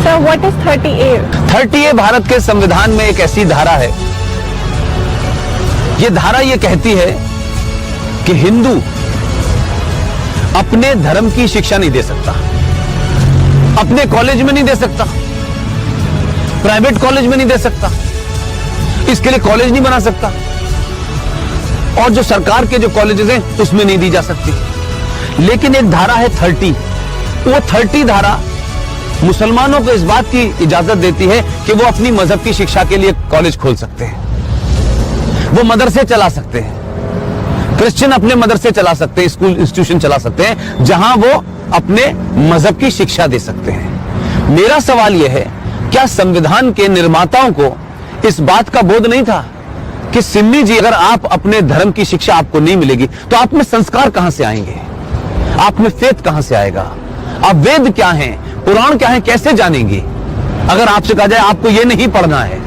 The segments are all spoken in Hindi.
Sir what is 30A? 30A Bharat के संविधान में एक ऐसी धारा है, ये धारा ये कहती है कि हिंदू अपने धर्म की शिक्षा नहीं दे सकता, अपने कॉलेज में नहीं दे सकता, प्राइवेट कॉलेज में नहीं दे सकता, इसके लिए कॉलेज नहीं बना सकता, और जो सरकार के जो कॉलेजेस हैं उसमें नहीं दी जा सकती। लेकिन एक धारा है 30, वो 30 धारा मुसलमानों को इस बात की इजाजत देती है कि वो अपनी मजहब की शिक्षा के लिए कॉलेज खोल सकते हैं, वो मदरसे चला सकते हैं, क्रिश्चियन अपने मदरसे चला सकते हैं, स्कूल इंस्टीट्यूशन चला सकते हैं जहां वो अपने मजहब की शिक्षा दे सकते हैं। मेरा सवाल यह है, क्या संविधान के निर्माताओं को इस बात का बोध नहीं था कि सिम्मी जी, अगर आप अपने धर्म की शिक्षा आपको नहीं मिलेगी तो आप में संस्कार कहां से आएंगे, आप में फेथ कहां से आएगा, आप वेद क्या हैं, पुराण क्या है, कैसे जानेंगे अगर आपसे कहा जाए आपको यह नहीं पढ़ना है।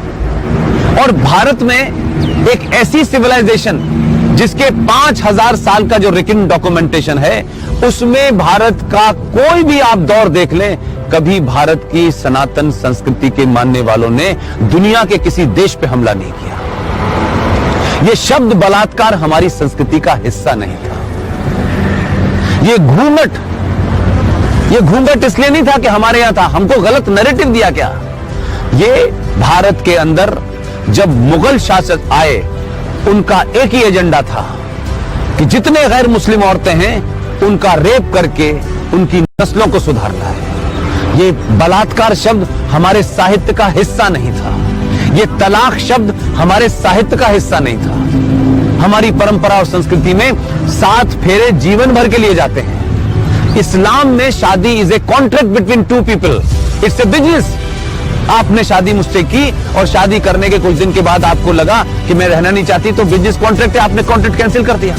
और भारत में एक ऐसी सिविलाइजेशन जिसके 5000 साल का जो रिटन डॉक्यूमेंटेशन है, उसमें भारत का कोई भी आप दौर देख लें, कभी भारत की सनातन संस्कृति के मानने वालों ने दुनिया के किसी देश पे हमला नहीं किया। यह शब्द बलात्कार हमारी संस्कृति का हिस्सा नहीं था। ये घूंघट इसलिए नहीं था कि हमारे यहां था, हमको गलत नैरेटिव दिया गया। ये भारत के अंदर जब मुगल शासक आए, उनका एक ही एजेंडा था कि जितने गैर मुस्लिम औरतें हैं उनका रेप करके उनकी नस्लों को सुधारना है। ये बलात्कार शब्द हमारे साहित्य का हिस्सा नहीं था, ये तलाक शब्द हमारे साहित्य का हिस्सा नहीं था। हमारी परंपरा और संस्कृति में 7 फेरे जीवन भर के लिए जाते हैं। इस्लाम में शादी is a contract between 2 people, it's a business. आपने शादी मुझसे की और शादी करने के कुछ दिन के बाद आपको लगा कि मैं रहना नहीं चाहती, तो बिजनेस कॉन्ट्रैक्ट है, आपने कॉन्ट्रैक्ट कैंसिल कर दिया।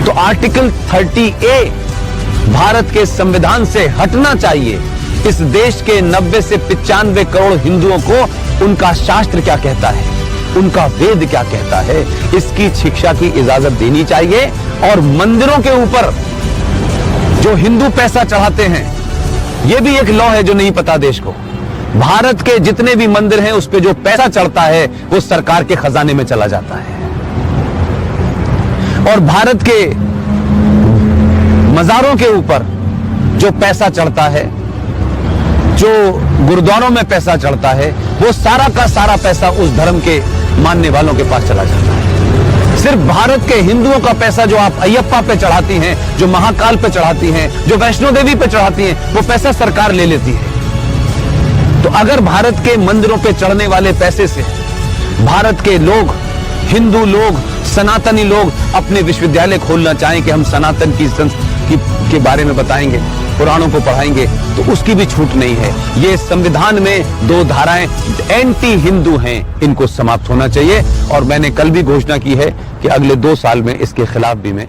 तो आर्टिकल 30A भारत के संविधान से हटना चाहिए। इस देश के 90 से 95 करोड़ हिंदुओं को उनका शास्त्र क्या कहता है, उनका वेद क्या कहता है, इसकी शिक्षा की इजाजत देनी चाहिए। और मंदिरों के ऊपर जो हिंदू पैसा चढ़ाते हैं, यह भी एक लॉ है जो नहीं पता देश को। भारत के जितने भी मंदिर हैं उस पे जो पैसा चढ़ता है वो सरकार के खजाने में चला जाता है। और भारत के मजारों के ऊपर जो पैसा चढ़ता है, जो गुरुद्वारों में पैसा चढ़ता है, वो सारा का सारा पैसा उस धर्म के मानने वालों के पास चला जाता है। सिर्फ भारत के हिंदुओं का पैसा जो आप अयप्पा पे चढ़ाती हैं, जो महाकाल पे चढ़ाती हैं, जो वैष्णो देवी पे चढ़ाती हैं, वो पैसा सरकार ले लेती है। तो अगर भारत के मंदिरों पे चढ़ने वाले पैसे से भारत के लोग, हिंदू लोग, सनातनी लोग अपने विश्वविद्यालय खोलना चाहें कि हम सनातन की संस्कृति के बारे में बताएंगे, पुराणों को पढ़ाएंगे, तो उसकी भी छूट नहीं है। ये संविधान में 2 धाराएं एंटी हिंदू हैं, इनको समाप्त होना चाहिए। और मैंने कल भी घोषणा की है कि अगले 2 साल में इसके खिलाफ भी मैं